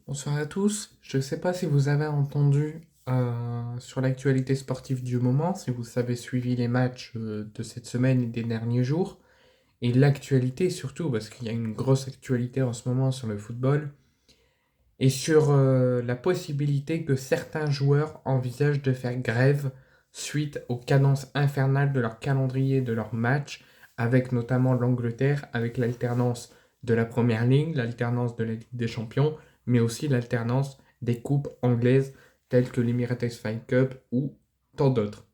Bonsoir à tous. Je ne sais pas si vous avez entendu sur l'actualité sportive du moment, si vous avez suivi les matchs de cette semaine et des derniers jours, et l'actualité surtout, parce qu'il y a une grosse actualité en ce moment sur le football, et sur la possibilité que certains joueurs envisagent de faire grève suite aux cadences infernales de leur calendrier de leurs matchs, avec notamment l'Angleterre, avec l'alternance de la Première Ligue, l'alternance de la Ligue des Champions, mais aussi l'alternance des coupes anglaises telles que l'Emirates FA Cup ou tant d'autres.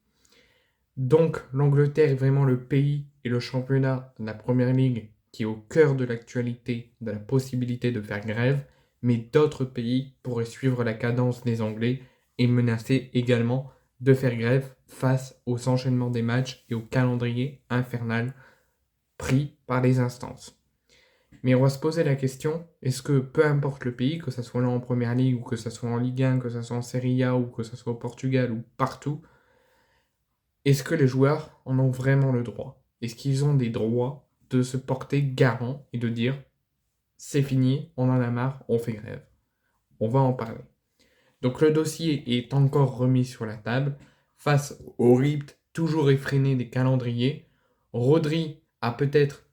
Donc l'Angleterre est vraiment le pays et le championnat de la Première Ligue qui est au cœur de l'actualité, de la possibilité de faire grève, mais d'autres pays pourraient suivre la cadence des Anglais et menacer également de faire grève face aux enchaînements des matchs et au calendrier infernal pris par les instances. Mais on va se poser la question, est-ce que peu importe le pays, que ce soit là en Première Ligue ou que ce soit en Ligue 1, que ce soit en Serie A ou que ce soit au Portugal ou partout, est-ce que les joueurs en ont vraiment le droit? Est-ce qu'ils ont des droits de se porter garant et de dire c'est fini, on en a marre, on fait grève? On va en parler. Donc le dossier est encore remis sur la table face au rythme toujours effréné des calendriers. Rodri a peut-être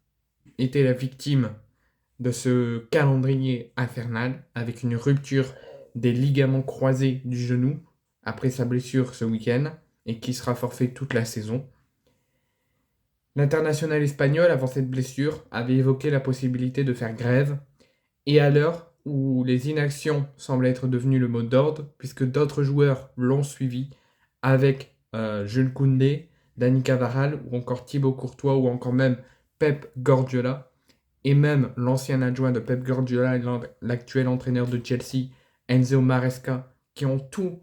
été la victime de ce calendrier infernal avec une rupture des ligaments croisés du genou après sa blessure ce week-end et qui sera forfait toute la saison. L'international espagnol, avant cette blessure, avait évoqué la possibilité de faire grève, et à l'heure où les inactions semblent être devenues le mot d'ordre, puisque d'autres joueurs l'ont suivi, avec Jules Koundé, Dani Cavaral, ou encore Thibaut Courtois, ou encore même Pep Guardiola, et même l'ancien adjoint de Pep Guardiola et l'actuel entraîneur de Chelsea, Enzo Maresca, qui ont tous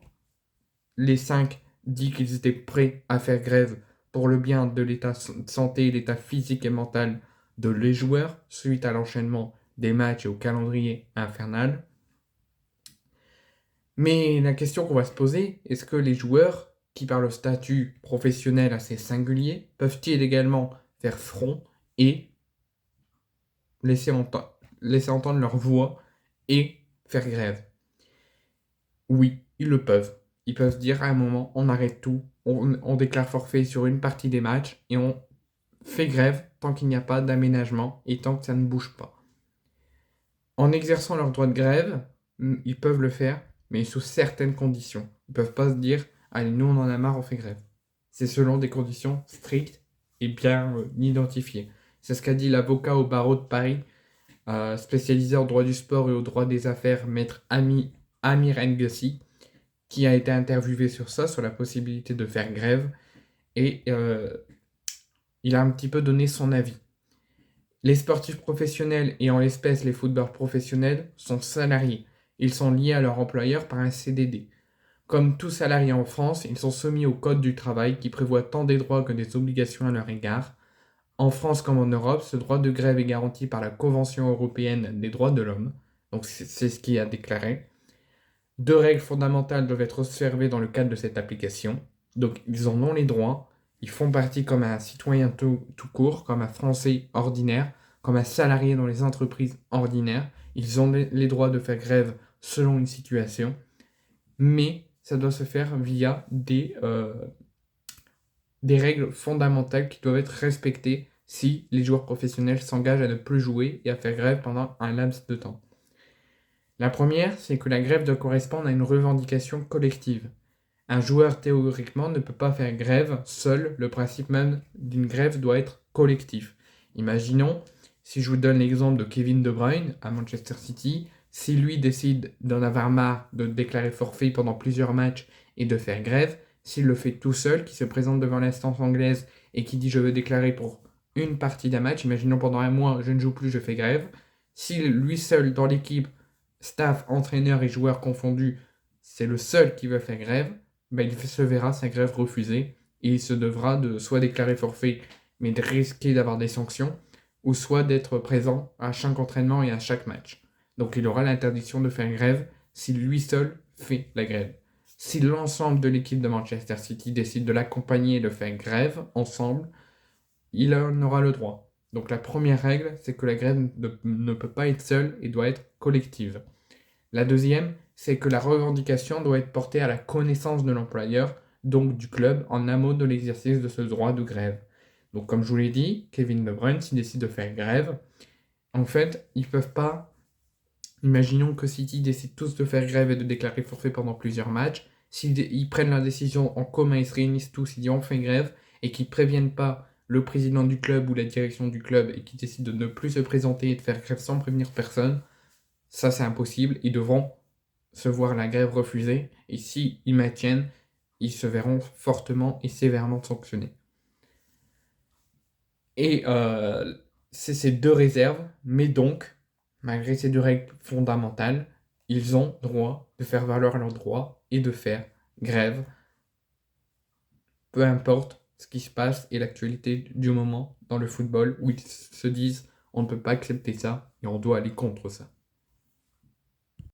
les cinq dit qu'ils étaient prêts à faire grève pour le bien de l'état de santé, l'état physique et mental de les joueurs suite à l'enchaînement des matchs et au calendrier infernal. Mais la question qu'on va se poser, est-ce que les joueurs, qui par le statut professionnel assez singulier, peuvent-ils également faire front et laisser, laisser entendre leur voix et faire grève? Oui, ils le peuvent. Ils peuvent dire à un moment, on arrête tout, on déclare forfait sur une partie des matchs et on fait grève tant qu'il n'y a pas d'aménagement et tant que ça ne bouge pas. En exerçant leur droit de grève, ils peuvent le faire, mais sous certaines conditions. Ils ne peuvent pas se dire, allez, nous on en a marre, on fait grève. C'est selon des conditions strictes et bien identifiées. C'est ce qu'a dit l'avocat au barreau de Paris, spécialisé en droit du sport et au droit des affaires, maître Amir N'Gussi, qui a été interviewé sur ça, sur la possibilité de faire grève, et il a un petit peu donné son avis. Les sportifs professionnels, et en l'espèce les footballeurs professionnels, sont salariés. Ils sont liés à leur employeur par un CDD. Comme tout salarié en France, ils sont soumis au Code du travail qui prévoit tant des droits que des obligations à leur égard. En France comme en Europe, ce droit de grève est garanti par la Convention européenne des droits de l'homme. Donc c'est ce qui a déclaré. Deux règles fondamentales doivent être observées dans le cadre de cette application. Donc, ils en ont les droits. Ils font partie comme un citoyen tout court, comme un Français ordinaire, comme un salarié dans les entreprises ordinaires. Ils ont les droits de faire grève selon une situation. Mais ça doit se faire via des règles fondamentales qui doivent être respectées si les joueurs professionnels s'engagent à ne plus jouer et à faire grève pendant un laps de temps. La première, c'est que la grève doit correspondre à une revendication collective. Un joueur théoriquement ne peut pas faire grève seul, le principe même d'une grève doit être collectif. Imaginons, si je vous donne l'exemple de Kevin De Bruyne à Manchester City, si lui décide d'en avoir marre, de déclarer forfait pendant plusieurs matchs et de faire grève, s'il le fait tout seul, qui se présente devant l'instance anglaise et qui dit je veux déclarer pour une partie d'un match, imaginons pendant un mois je ne joue plus, je fais grève, si lui seul dans l'équipe, staff, entraîneur et joueurs confondus, c'est le seul qui veut faire grève, ben, il se verra sa grève refusée et il se devra de soit déclarer forfait, mais de risquer d'avoir des sanctions, ou soit d'être présent à chaque entraînement et à chaque match. Donc il aura l'interdiction de faire grève si lui seul fait la grève. Si l'ensemble de l'équipe de Manchester City décide de l'accompagner et de faire grève ensemble, il en aura le droit. Donc la première règle, c'est que la grève ne peut pas être seule et doit être collective. La deuxième, c'est que la revendication doit être portée à la connaissance de l'employeur, donc du club, en amont de l'exercice de ce droit de grève. Donc comme je vous l'ai dit, Kevin De Bruyne, s'il décide de faire grève, en fait, ils peuvent pas. Imaginons que City décide tous de faire grève et de déclarer forfait pendant plusieurs matchs. S'ils prennent la décision en commun, ils se réunissent tous, ils disent on fait grève, et qu'ils préviennent pas le président du club ou la direction du club et qu'ils décident de ne plus se présenter et de faire grève sans prévenir personne, ça c'est impossible. Ils devront se voir la grève refusée, et s'ils maintiennent, ils se verront fortement et sévèrement sanctionnés. Et c'est ces deux réserves, mais donc, malgré ces deux règles fondamentales, ils ont droit de faire valoir leurs droits et de faire grève, peu importe ce qui se passe et l'actualité du moment dans le football, où ils se disent on ne peut pas accepter ça et on doit aller contre ça.